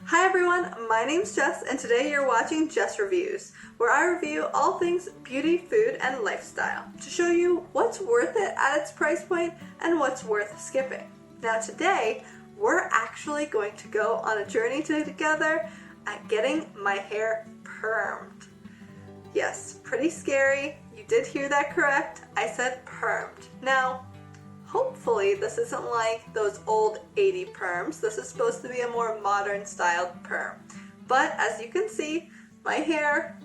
Hi everyone, my name's Jess and today you're watching Jess Reviews, where I review all things beauty, food, and lifestyle to show you what's worth it at its price point and what's worth skipping. Now today, we're actually going to go on a journey together at getting my hair permed. Yes, pretty scary. You did hear that correct. I said permed. Now, hopefully this isn't like those old 80 perms. This is supposed to be a more modern styled perm. But as you can see, my hair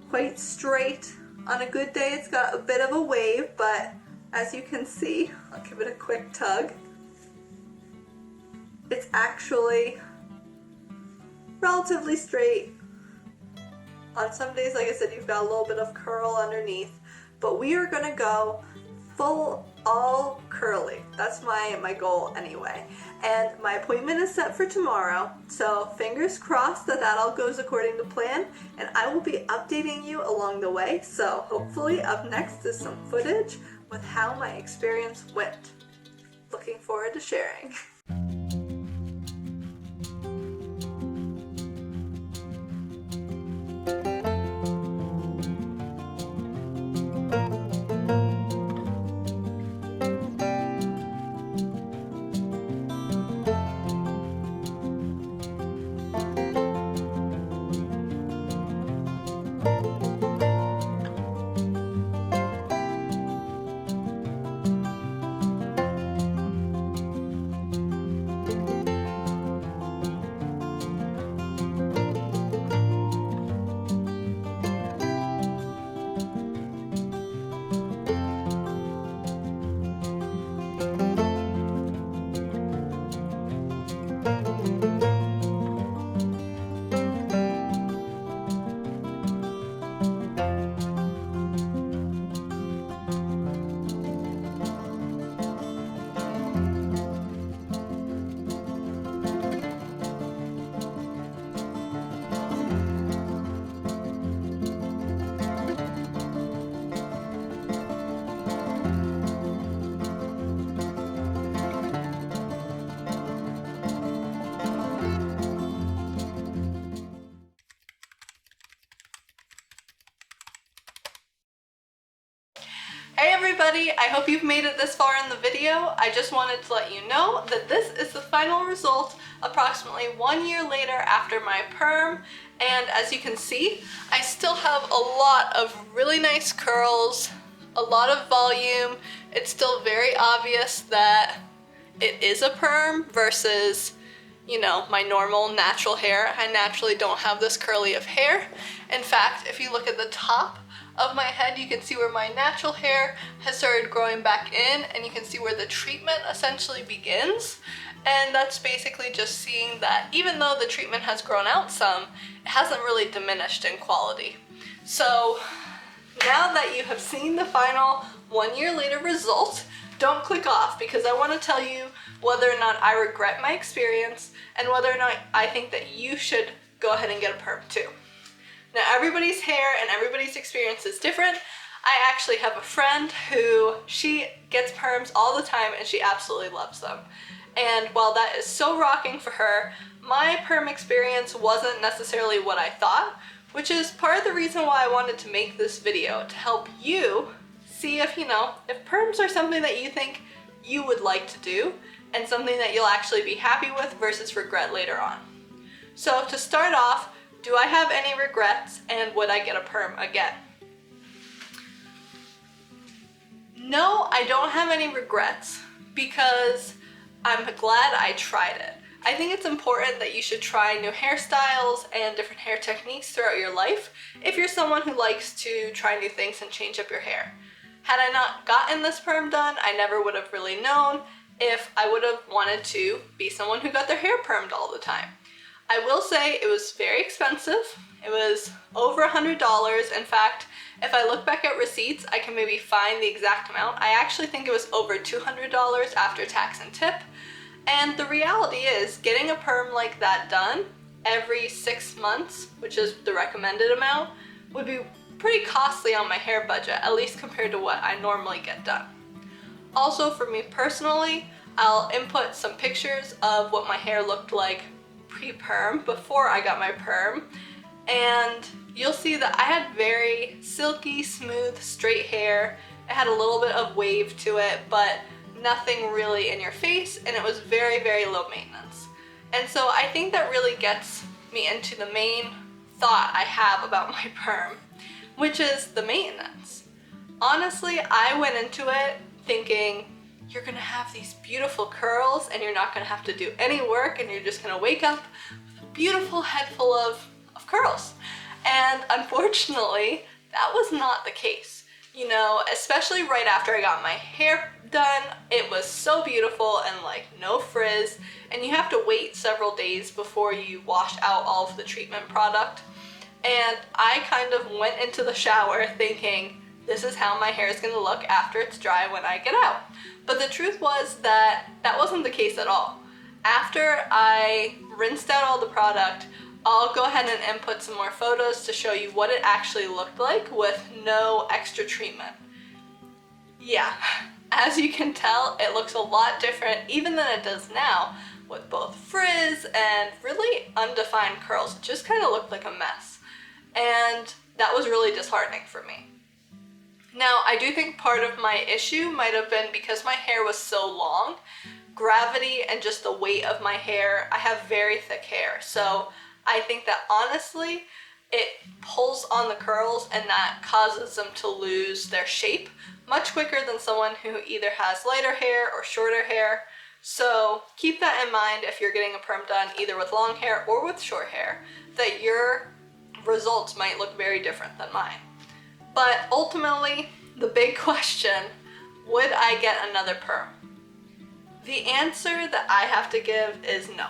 quite straight. On a good day it's got a bit of a wave, but as you can see, I'll give it a quick tug. It's actually relatively straight. On some days, like I said, you've got a little bit of curl underneath, but we are gonna go full all curly. That's my goal anyway. And my appointment is set for tomorrow, so fingers crossed that all goes according to plan, and I will be updating you along the way. So hopefully up next is some footage with how my experience went. Looking forward to sharing. Hey everybody, I hope you've made it this far in the video. I just wanted to let you know that this is the final result approximately 1 year later after my perm, and as you can see, I still have a lot of really nice curls, a lot of volume. It's still very obvious that it is a perm versus, you know, my normal natural hair. I naturally don't have this curly of hair. In fact, if you look at the top of my head, you can see where my natural hair has started growing back in, and you can see where the treatment essentially begins. And that's basically just seeing that even though the treatment has grown out some, it hasn't really diminished in quality. So now that you have seen the final 1 year later result, don't click off, because I want to tell you whether or not I regret my experience and whether or not I think that you should go ahead and get a perm too. Now everybody's hair and everybody's experience is different. I actually have a friend who, she gets perms all the time and she absolutely loves them. And while that is so rocking for her, my perm experience wasn't necessarily what I thought, which is part of the reason why I wanted to make this video, to help you see if, you know, if perms are something that you think you would like to do and something that you'll actually be happy with versus regret later on. So to start off, do I have any regrets, and would I get a perm again? No, I don't have any regrets, because I'm glad I tried it. I think it's important that you should try new hairstyles and different hair techniques throughout your life if you're someone who likes to try new things and change up your hair. Had I not gotten this perm done, I never would have really known if I would have wanted to be someone who got their hair permed all the time. I will say it was very expensive. It was over $100. In fact, if I look back at receipts, I can maybe find the exact amount. I actually think it was over $200 after tax and tip. And the reality is, getting a perm like that done every 6 months, which is the recommended amount, would be pretty costly on my hair budget, at least compared to what I normally get done. Also, for me personally, I'll input some pictures of what my hair looked like pre-perm, before I got my perm, and you'll see that I had very silky, smooth, straight hair. It had a little bit of wave to it, but nothing really in your face, and it was very, very low maintenance. And so I think that really gets me into the main thought I have about my perm, which is the maintenance. Honestly, I went into it thinking you're gonna have these beautiful curls and you're not gonna have to do any work, and you're just gonna wake up with a beautiful head full of curls. And unfortunately, that was not the case. You know, especially right after I got my hair done, it was so beautiful and like no frizz, and you have to wait several days before you wash out all of the treatment product. And I kind of went into the shower thinking, this is how my hair is going to look after it's dry when I get out. But the truth was that that wasn't the case at all. After I rinsed out all the product, I'll go ahead and input some more photos to show you what it actually looked like with no extra treatment. Yeah, as you can tell, it looks a lot different even than it does now, with both frizz and really undefined curls. It just kind of looked like a mess. And that was really disheartening for me. Now, I do think part of my issue might have been because my hair was so long, gravity and just the weight of my hair. I have very thick hair, so I think that honestly, it pulls on the curls and that causes them to lose their shape much quicker than someone who either has lighter hair or shorter hair. So keep that in mind if you're getting a perm done either with long hair or with short hair, that your results might look very different than mine. But ultimately, the big question, would I get another perm? The answer that I have to give is no.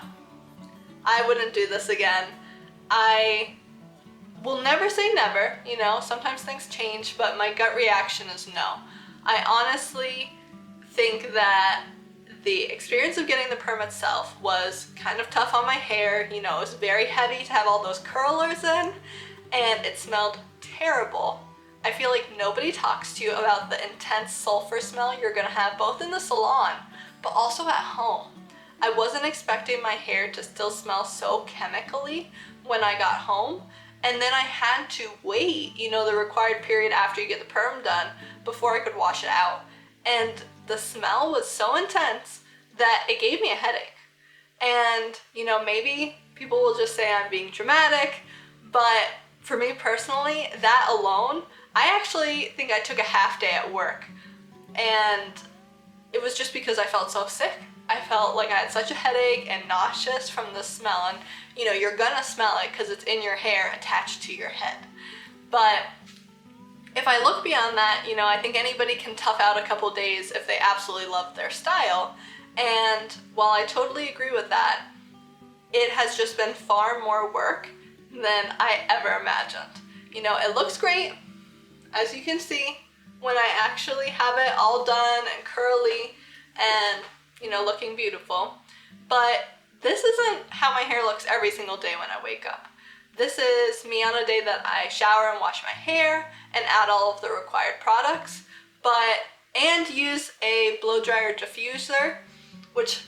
I wouldn't do this again. I will never say never, you know, sometimes things change, but my gut reaction is no. I honestly think that the experience of getting the perm itself was kind of tough on my hair. You know, it was very heavy to have all those curlers in, and it smelled terrible. I feel like nobody talks to you about the intense sulfur smell you're gonna have both in the salon, but also at home. I wasn't expecting my hair to still smell so chemically when I got home, and then I had to wait, you know, the required period after you get the perm done before I could wash it out. And the smell was so intense that it gave me a headache. And, you know, maybe people will just say I'm being dramatic, but for me personally, that alone, I actually think I took a half day at work, and it was just because I felt so sick. I felt like I had such a headache and nauseous from the smell, and you know, you're gonna smell it because it's in your hair attached to your head. But if I look beyond that, you know, I think anybody can tough out a couple days if they absolutely love their style. And while I totally agree with that, it has just been far more work than I ever imagined. You know, it looks great, as you can see, when I actually have it all done and curly and, you know, looking beautiful. But this isn't how my hair looks every single day when I wake up. This is me on a day that I shower and wash my hair and add all of the required products, and use a blow dryer diffuser, which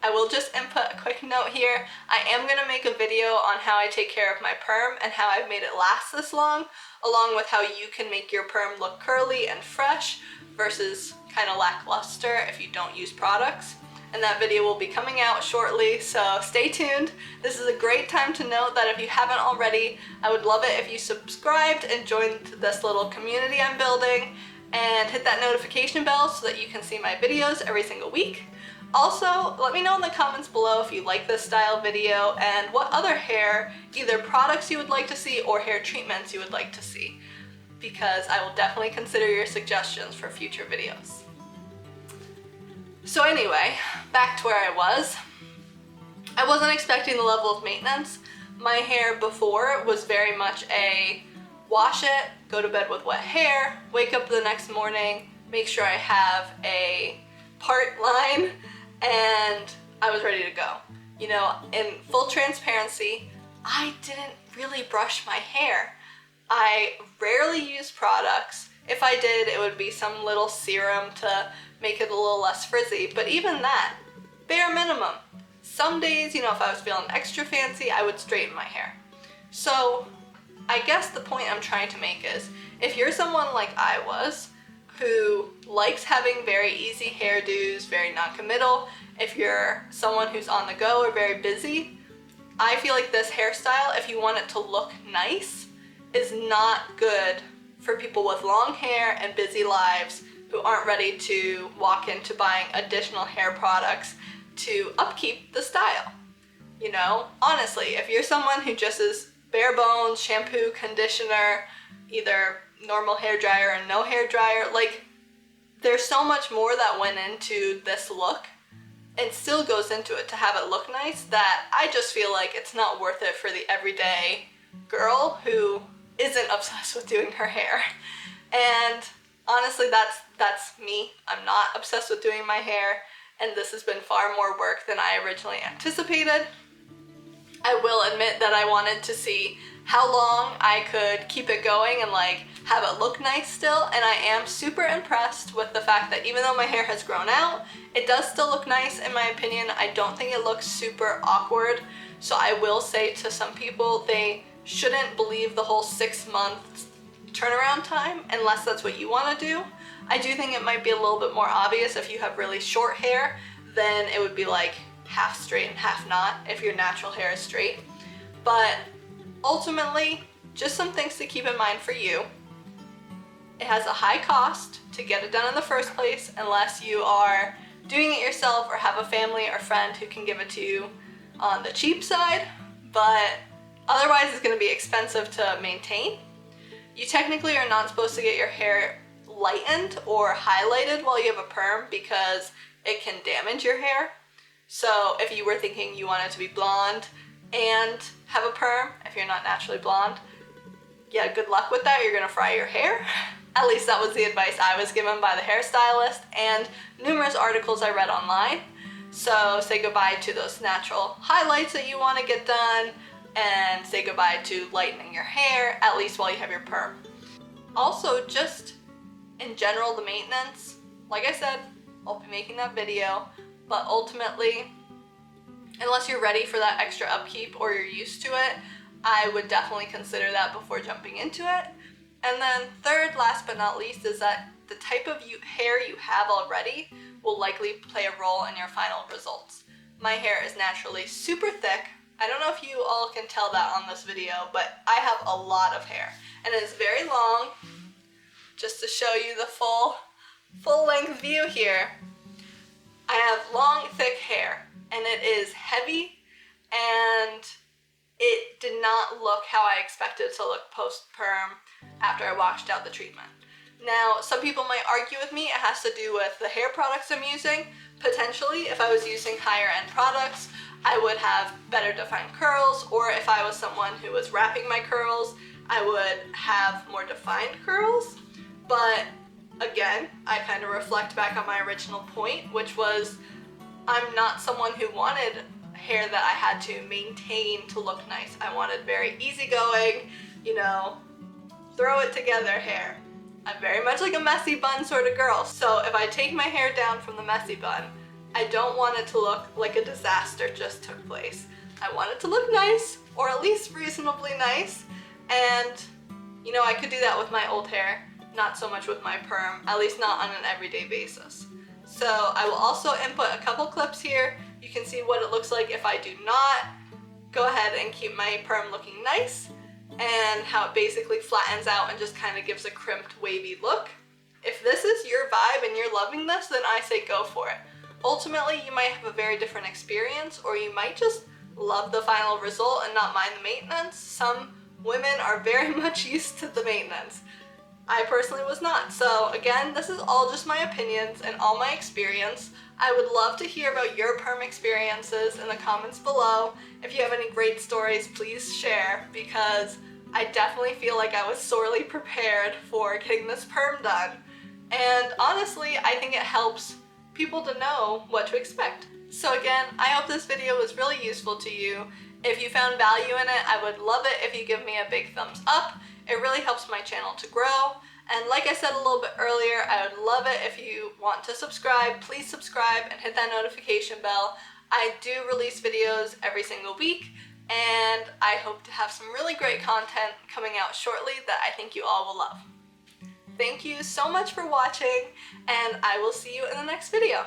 I will just input a quick note here. I am going to make a video on how I take care of my perm and how I've made it last this long, along with how you can make your perm look curly and fresh versus kind of lackluster if you don't use products. And that video will be coming out shortly, so stay tuned. This is a great time to note that if you haven't already, I would love it if you subscribed and joined this little community I'm building, and hit that notification bell so that you can see my videos every single week. Also, let me know in the comments below if you like this style video and what other hair, either products you would like to see or hair treatments you would like to see, because I will definitely consider your suggestions for future videos. So anyway, back to where I was. I wasn't expecting the level of maintenance. My hair before was very much a wash it, go to bed with wet hair, wake up the next morning, make sure I have a part line, and I was ready to go. You know, in full transparency, I didn't really brush my hair. I rarely use products. If I did, it would be some little serum to make it a little less frizzy, but even that, bare minimum. some days, you know, if I was feeling extra fancy, I would straighten my hair. So I guess the point I'm trying to make is, if you're someone like I was, who likes having very easy hairdos, very non-committal, if you're someone who's on the go or very busy, I feel like this hairstyle, if you want it to look nice, is not good for people with long hair and busy lives who aren't ready to walk into buying additional hair products to upkeep the style. You know, honestly, if you're someone who just is bare bones, shampoo, conditioner, either normal hair dryer and no hair dryer, like, there's so much more that went into this look and still goes into it to have it look nice, that I just feel like it's not worth it for the everyday girl who isn't obsessed with doing her hair. And honestly, that's me. I'm not obsessed with doing my hair, and this has been far more work than I originally anticipated. I will admit that I wanted to see how long I could keep it going and like have it look nice still, and I am super impressed with the fact that even though my hair has grown out, it does still look nice in my opinion. I don't think it looks super awkward, so I will say to some people they shouldn't believe the whole 6 month turnaround time unless that's what you want to do. I do think it might be a little bit more obvious if you have really short hair, then it would be like half straight and half not if your natural hair is straight. But ultimately, just some things to keep in mind for you. It has a high cost to get it done in the first place unless you are doing it yourself or have a family or friend who can give it to you on the cheap side, but otherwise it's going to be expensive to maintain. You technically are not supposed to get your hair lightened or highlighted while you have a perm because it can damage your hair. So if you were thinking you wanted to be blonde and have a perm, if you're not naturally blonde, yeah, good luck with that. You're gonna fry your hair. At least that was the advice I was given by the hairstylist and numerous articles I read online. So say goodbye to those natural highlights that you want to get done, and say goodbye to lightening your hair, at least while you have your perm. Also, just in general, the maintenance, like I said, I'll be making that video, but ultimately, unless you're ready for that extra upkeep or you're used to it, I would definitely consider that before jumping into it. And then third, last but not least, is that the type of hair you have already will likely play a role in your final results. My hair is naturally super thick. I don't know if you all can tell that on this video, but I have a lot of hair, and it is very long. Just to show you the full length view here, I have long, thick hair, and it is heavy, and it did not look how I expected it to look post-perm after I washed out the treatment. Now, some people might argue with me it has to do with the hair products I'm using. Potentially, if I was using higher end products, I would have better defined curls, or if I was someone who was wrapping my curls, I would have more defined curls. But again, I kind of reflect back on my original point, which was I'm not someone who wanted hair that I had to maintain to look nice. I wanted very easygoing, you know, throw it together hair. I'm very much like a messy bun sort of girl, so if I take my hair down from the messy bun, I don't want it to look like a disaster just took place. I want it to look nice, or at least reasonably nice, and you know, I could do that with my old hair, not so much with my perm, at least not on an everyday basis. So I will also input a couple clips here. You can see what it looks like if I do not go ahead and keep my perm looking nice, and how it basically flattens out and just kind of gives a crimped, wavy look. If this is your vibe and you're loving this, then I say go for it. Ultimately, you might have a very different experience, or you might just love the final result and not mind the maintenance. Some women are very much used to the maintenance. I personally was not. So again, this is all just my opinions and all my experience. I would love to hear about your perm experiences in the comments below. If you have any great stories, please share, because I definitely feel like I was sorely prepared for getting this perm done. And honestly, I think it helps people to know what to expect. So again, I hope this video was really useful to you. If you found value in it, I would love it if you give me a big thumbs up. It really helps my channel to grow. And like I said a little bit earlier, I would love it if you want to subscribe. Please subscribe and hit that notification bell. I do release videos every single week, and I hope to have some really great content coming out shortly that I think you all will love. Thank you so much for watching, and I will see you in the next video.